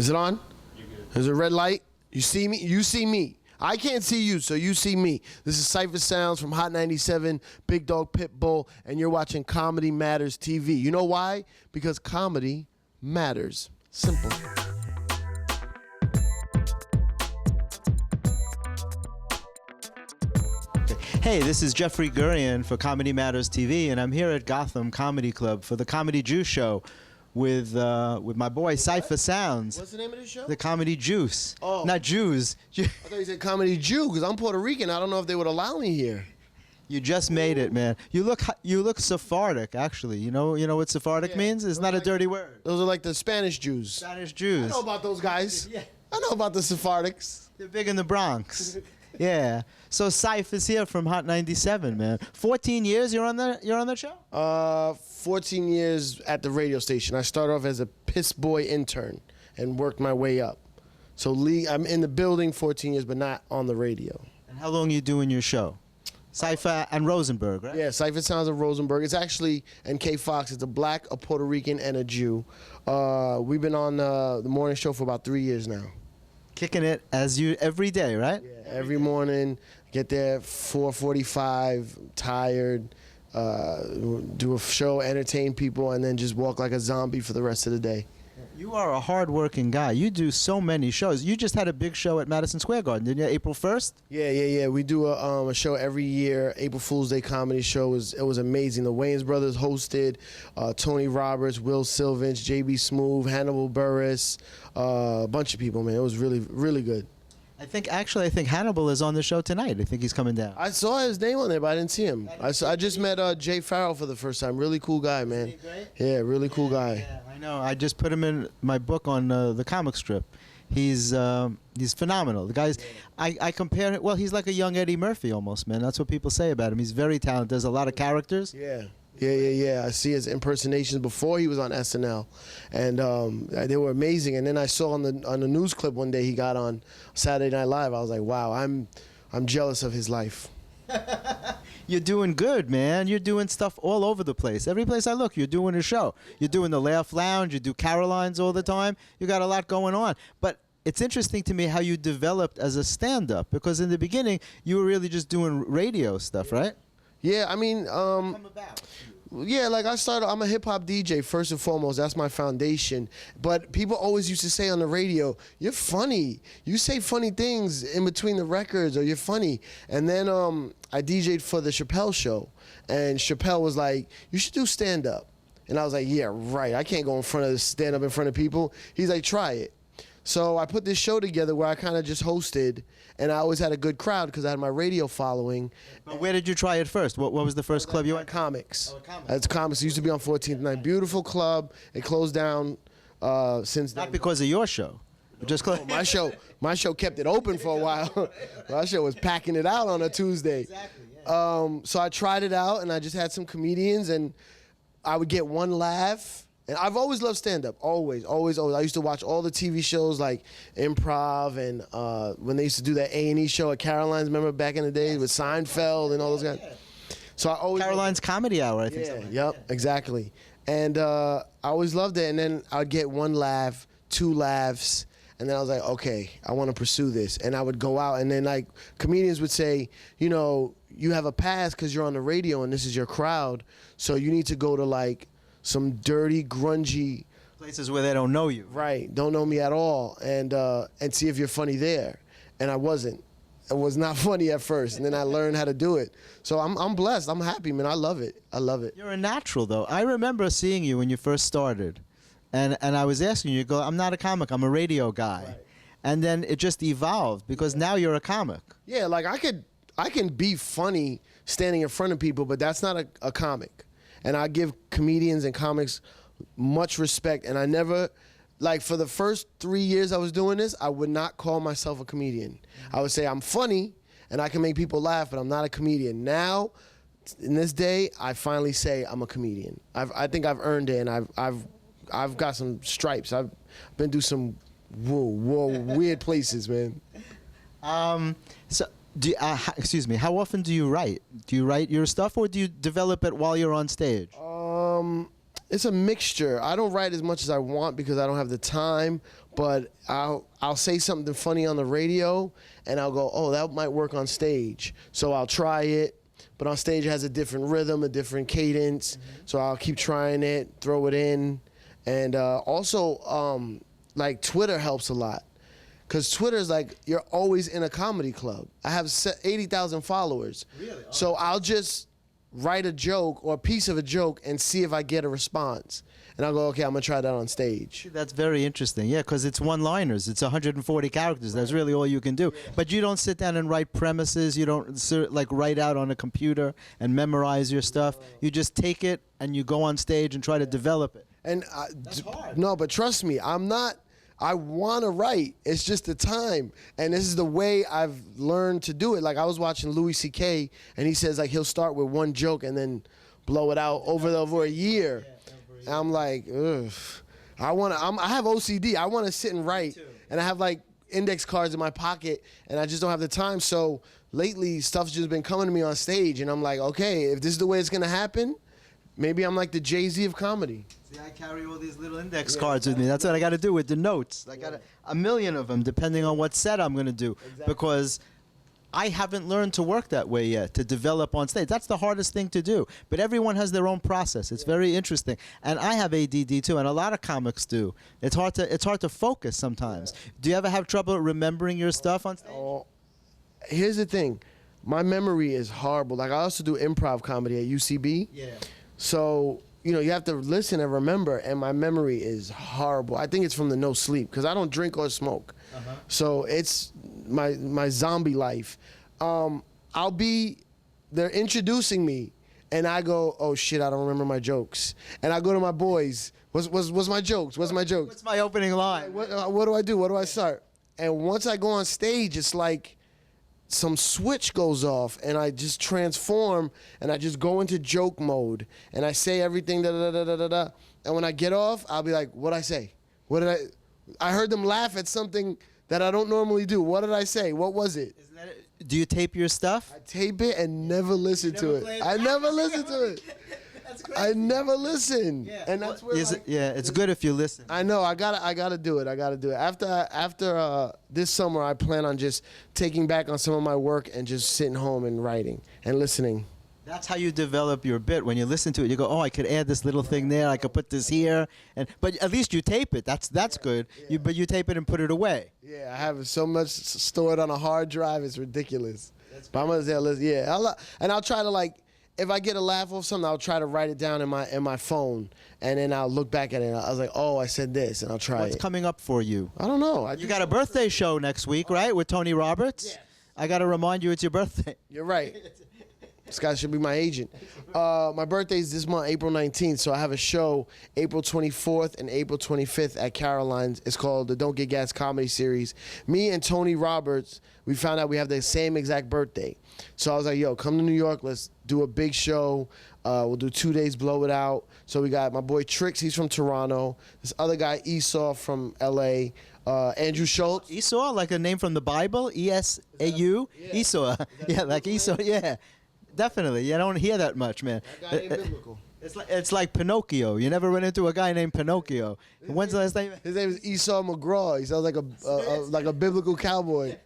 Is it on? There's a red light. You see me? You see me. I can't see you, so you see me. This is Cipha Sounds from Hot 97, Big Dog Pitbull, and you're watching Comedy Matters TV. You know why? Because comedy matters. Simple. Hey, this is Jeffrey Gurian for Comedy Matters TV, and I'm here at Gotham Comedy Club for the Comedy Juice Show with my boy Cipha Sounds. What's the name of this show? The Comedy Juice. Oh. Not Jews. I thought you said Comedy Jew, because I'm Puerto Rican. I don't know if they would allow me here. You just made it, man. You look Sephardic, actually. You know what Sephardic means? It's not a dirty word. Those are like the Spanish Jews. Spanish Jews. I know about those guys. Yeah. I know about the Sephardics. They're big in the Bronx. Yeah. So Cipha is here from Hot 97, man. 14 years you're on the show? 14 years at the radio station. I started off as a piss boy intern and worked my way up. So I'm in the building 14 years, but not on the radio. And how long you doing your show? Cipha and Rosenberg, right? Yeah, Cipha Sounds and Rosenberg. It's actually K Fox. It's a black, a Puerto Rican, and a Jew. We've been on the morning show for about 3 years now. Kicking it as you every day, right? Yeah, every morning. Get there 4:45, tired, do a show, entertain people, and then just walk like a zombie for the rest of the day. You are a hard-working guy. You do so many shows. You just had a big show at Madison Square Garden, didn't you? April 1st? Yeah. We do a show every year. April Fool's Day comedy show. It was amazing. The Wayans brothers hosted. Tony Roberts, Will Sylvans, JB Smoove, Hannibal Buress, a bunch of people, man. It was really, really good. I think Hannibal is on the show tonight. I think he's coming down. I saw his name on there, but I didn't see him. I just met Jay Farrell for the first time. Really cool guy, man. Isn't he great? Yeah, really cool guy. Yeah, I know. I just put him in my book on the comic strip. He's phenomenal. The guy's, I compare it. Well, he's like a young Eddie Murphy almost, man. That's what people say about him. He's very talented. There's a lot of characters. Yeah. I see his impersonations before he was on SNL, and they were amazing. And then I saw on the news clip one day he got on Saturday Night Live. I was like, wow, I'm jealous of his life. You're doing good, man. You're doing stuff all over the place. Every place I look, you're doing a show. You're doing the Laugh Lounge. You do Caroline's all the time. You got a lot going on. But it's interesting to me how you developed as a stand-up, because in the beginning you were really just doing radio stuff, right? Yeah, I mean, yeah, like I'm a hip hop DJ first and foremost. That's my foundation. But people always used to say on the radio, "You're funny. You say funny things in between the records, or you're funny." And then I DJ'd for the Chappelle show, and Chappelle was like, "You should do stand up." And I was like, "Yeah, right. I can't go in front of stand up in front of people." He's like, "Try it." So I put this show together where I kind of just hosted, and I always had a good crowd because I had my radio following. But where did you try it first? What was the first club you went? Comics. Oh, Comics. It's Comics. It used to be on 14th Night. Beautiful club. It closed down since then. Not because of your show. Just closed. My show kept it open for a while. My show was packing it out on a Tuesday. Exactly. Yeah. So I tried it out, and I just had some comedians, and I would get one laugh. And I've always loved stand-up, always. I used to watch all the TV shows like Improv, and when they used to do that A&E show at Caroline's, remember back in the day with Seinfeld and all those guys? So I always Caroline's Comedy Hour, I think. Yeah, exactly. And I always loved it, and then I'd get one laugh, two laughs, and then I was like, okay, I want to pursue this. And I would go out, and then like comedians would say, you know, you have a pass because you're on the radio and this is your crowd, so you need to go to like some dirty, grungy places where they don't know you. Right, don't know me at all, and see if you're funny there. And I wasn't. I was not funny at first, and then I learned how to do it. So I'm blessed. I'm happy, man. I love it. You're a natural, though. I remember seeing you when you first started, and I was asking you, you go, I'm not a comic, I'm a radio guy. Right. And then it just evolved, because now you're a comic. Yeah, like I can be funny standing in front of people, but that's not a comic. And I give comedians and comics much respect. And I never, like for the first 3 years I was doing this, I would not call myself a comedian. I would say I'm funny and I can make people laugh, but I'm not a comedian. Now, in this day, I finally say I'm a comedian. I think I've earned it, and I've got some stripes. I've been to some weird places, man. So. Excuse me, how often do you write? Do you write your stuff, or do you develop it while you're on stage? It's a mixture. I don't write as much as I want because I don't have the time, but I'll say something funny on the radio, and I'll go, oh, that might work on stage. So I'll try it, but on stage it has a different rhythm, a different cadence. So I'll keep trying it, throw it in, and also like Twitter helps a lot. Because Twitter is like, you're always in a comedy club. I have 80,000 followers. Really? Oh. So I'll just write a joke or a piece of a joke and see if I get a response. And I'll go, okay, I'm going to try that on stage. That's very interesting. Yeah, because it's one-liners. It's 140 characters. That's really all you can do. But you don't sit down and write premises. You don't like write out on a computer and memorize your stuff. You just take it and you go on stage and try to develop it. And That's hard. No, but trust me, I want to write. It's just the time. And this is the way I've learned to do it. Like I was watching Louis C.K. and he says like he'll start with one joke and then blow it out over a year. And I'm like, ugh. I have OCD. I want to sit and write. And I have like index cards in my pocket and I just don't have the time. So lately stuff's just been coming to me on stage and I'm like, okay, if this is the way it's going to happen, maybe I'm like the Jay-Z of comedy. See, I carry all these little index cards with me. That's what I got to do with the notes. I got a million of them, depending on what set I'm going to do. Exactly. Because I haven't learned to work that way yet, to develop on stage. That's the hardest thing to do. But everyone has their own process. It's very interesting. And I have ADD too, and a lot of comics do. It's hard to focus sometimes. Do you ever have trouble remembering your stuff on stage? Oh, here's the thing. My memory is horrible. Like I also do improv comedy at UCB. Yeah. So, you know, you have to listen and remember, and my memory is horrible. I think it's from the no sleep, because I don't drink or smoke. So it's my zombie life. They're introducing me, and I go, oh shit, I don't remember my jokes. And I go to my boys, what's my jokes? What's my jokes? What's my opening line? What do I do? What do I start? And once I go on stage, it's like some switch goes off and I just transform and I just go into joke mode and I say everything da da da da da da. And when I get off, I'll be like, what'd I say? What did I heard them laugh at something that I don't normally do. What did I say? What was it? Isn't that it? Do you tape your stuff? I tape it and never listen to it. I never listen to it. That's crazy. I never listen. Yeah. And that's where like, it's good if you listen. I know. I gotta do it. I gotta do it. After this summer, I plan on just taking back on some of my work and just sitting home and writing and listening. That's how you develop your bit. When you listen to it, you go, "Oh, I could add this little thing there. I could put this here." But at least you tape it. That's good. Yeah. But you tape it and put it away. Yeah, I have so much stored on a hard drive. It's ridiculous. But I'm gonna say, I'll try to like. If I get a laugh off something, I'll try to write it down in my phone, and then I'll look back at it. And I was like, "Oh, I said this," and I'll try What's it. coming up for you? I don't know. You got a birthday show next week, right, with Tony Roberts? Yes. I got to remind you it's your birthday. You're right. This guy should be my agent. My birthday is this month, April 19th, so I have a show April 24th and April 25th at Caroline's. It's called the Don't Get Gas Comedy Series. Me and Tony Roberts, we found out we have the same exact birthday. So I was like, yo, come to New York. Let's do a big show. We'll do 2 days, blow it out. So we got my boy Trix, he's from Toronto. This other guy, Esau, from L.A., Andrew Schultz. Esau, like a name from the Bible? E-S-A-U? Yeah. Esau. Yeah, like Esau, yeah. Definitely. You don't hear that much, man. That guy ain't biblical. It's like Pinocchio. You never run into a guy named Pinocchio. When's the last time? His name is Esau McGraw. He sounds like a biblical cowboy.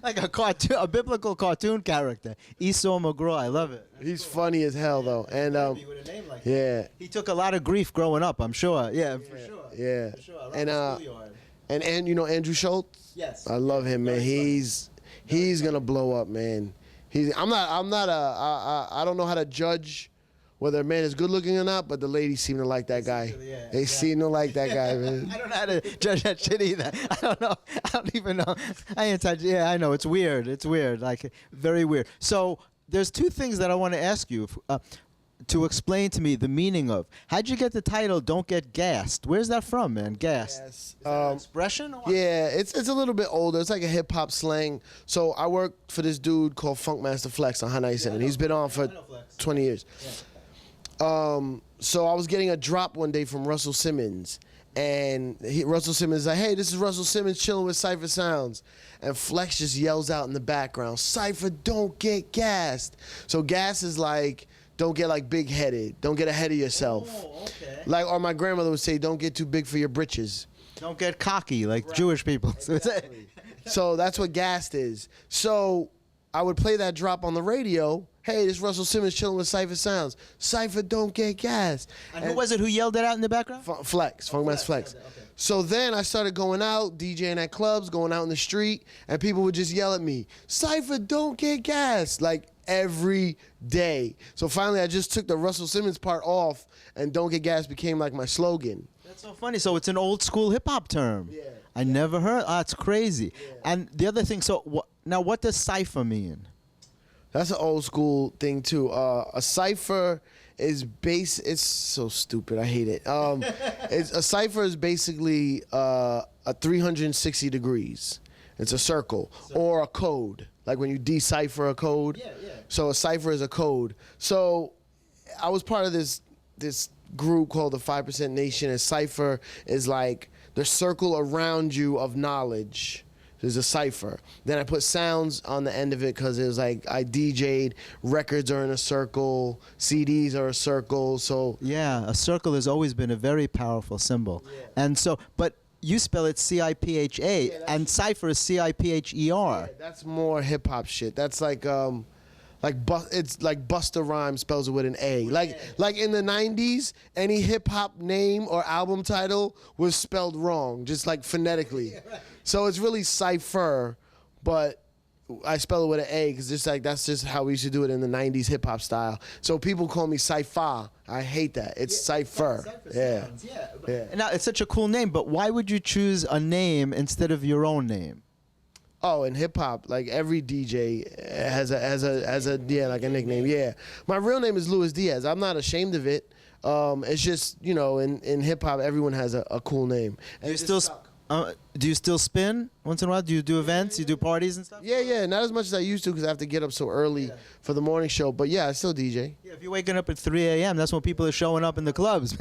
Like a biblical cartoon character. Esau McGraw. I love it. He's funny as hell, though. And With a name like that. yeah, He took a lot of grief growing up, I'm sure. Yeah, for sure. yeah. For sure. I love And the schoolyard. and you know Andrew Schultz? Yes. I love him, man. Very He's gonna blow up, man. I don't know how to judge whether a man is good looking or not, but the ladies seem to like that guy. Yeah, They seem to like that guy, man. I don't know how to judge that shit either. I don't know. I don't even know. I ain't touch. Yeah, I know. It's weird. It's weird. Like, very weird. So there's two things that I want to ask you to explain to me the meaning of. How'd you get the title Don't Get Gassed? Where's that from, man? Gassed. Yes. Is that an expression? Or what? Yeah, it's a little bit older. It's like a hip hop slang. So I work for this dude called Funkmaster Flex on High 97. He's been on for 20 years. So I was getting a drop one day from Russell Simmons. And Russell Simmons is like, hey, this is Russell Simmons chilling with Cipha Sounds. And Flex just yells out in the background, Cipha, don't get gassed. So gas is like, don't get like big-headed. Don't get ahead of yourself. Oh, okay. Like, or my grandmother would say, don't get too big for your britches. Don't get cocky like Jewish people. Exactly. So that's what gassed is. So I would play that drop on the radio. Hey, this Russell Simmons chilling with Cipha Sounds. Cipha, don't get gassed. And who was it who yelled that out in the background? Flex, Funkmaster Flex. Okay. So then I started going out, DJing at clubs, going out in the street, and people would just yell at me, Cipha, don't get gassed, like every day. So finally I just took the Russell Simmons part off, and don't get gassed became like my slogan. That's so funny. So it's an old school hip hop term. Yeah. I never heard. That's crazy. Yeah. And the other thing, so now what does cipher mean? That's an old school thing too. A cipher is it's so stupid. I hate it. A cipher is basically a 360 degrees. It's a circle or a code. Like when you decipher a code. Yeah. So a cipher is a code. So I was part of this group called the 5% Nation, and cipher is like the circle around you of knowledge. There's a cipher. Then I put sounds on the end of it because it was like I DJ'd. Records are in a circle. CDs are a circle. So Yeah, a circle has always been a very powerful symbol. Yeah. And so, but you spell it C-I-P-H-A, and cipher is C-I-P-H-E-R. Yeah, that's more hip hop shit. That's like it's like Busta Rhymes spells it with an A. Like in the 90s, any hip hop name or album title was spelled wrong, just like phonetically. Yeah, right. So it's really cipher, but I spell it with an A because that's just how we used to do it in the 90s hip hop style. So people call me Cipha. I hate that. It's cipher. Yeah. Yeah. Now it's such a cool name, but why would you choose a name instead of your own name? Oh, in hip hop, like every DJ has a like a nickname. Yeah, my real name is Luis Diaz. I'm not ashamed of it. It's just in hip hop, everyone has a cool name. And Do you still spin once in a while? Do you do events? You do parties and stuff? Yeah. Not as much as I used to because I have to get up so early for the morning show. But yeah, I still DJ. Yeah, if you're waking up at 3 a.m., that's when people are showing up in the clubs.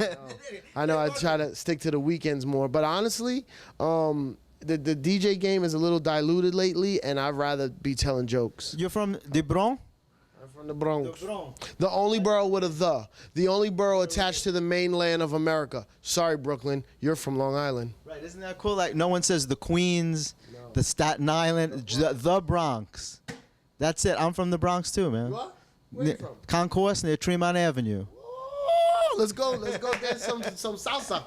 I know. I try to stick to the weekends more. But honestly, the DJ game is a little diluted lately, and I'd rather be telling jokes. You're from the Bronx? I'm from the Bronx. The only borough with a the. The only borough attached to the mainland of America. Sorry, Brooklyn. You're from Long Island. Right. Isn't that cool? Like, no one says the Queens, the Staten Island, the Bronx. That's it. I'm from the Bronx, too, man. What? Where are you from? Concourse near Tremont Avenue. Oh, let's go dance some salsa.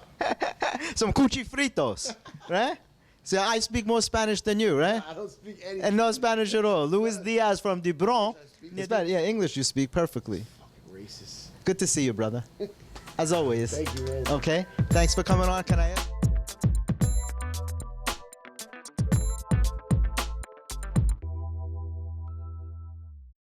Some cuchi fritos, right? So I speak more Spanish than you, right? I don't speak anything. And no Spanish at all. Luis Diaz from the Bronx. Yeah, English you speak perfectly. Fucking racist. Good to see you, brother. As always. Thank you, man. Okay. Thanks for coming on. Can I ask?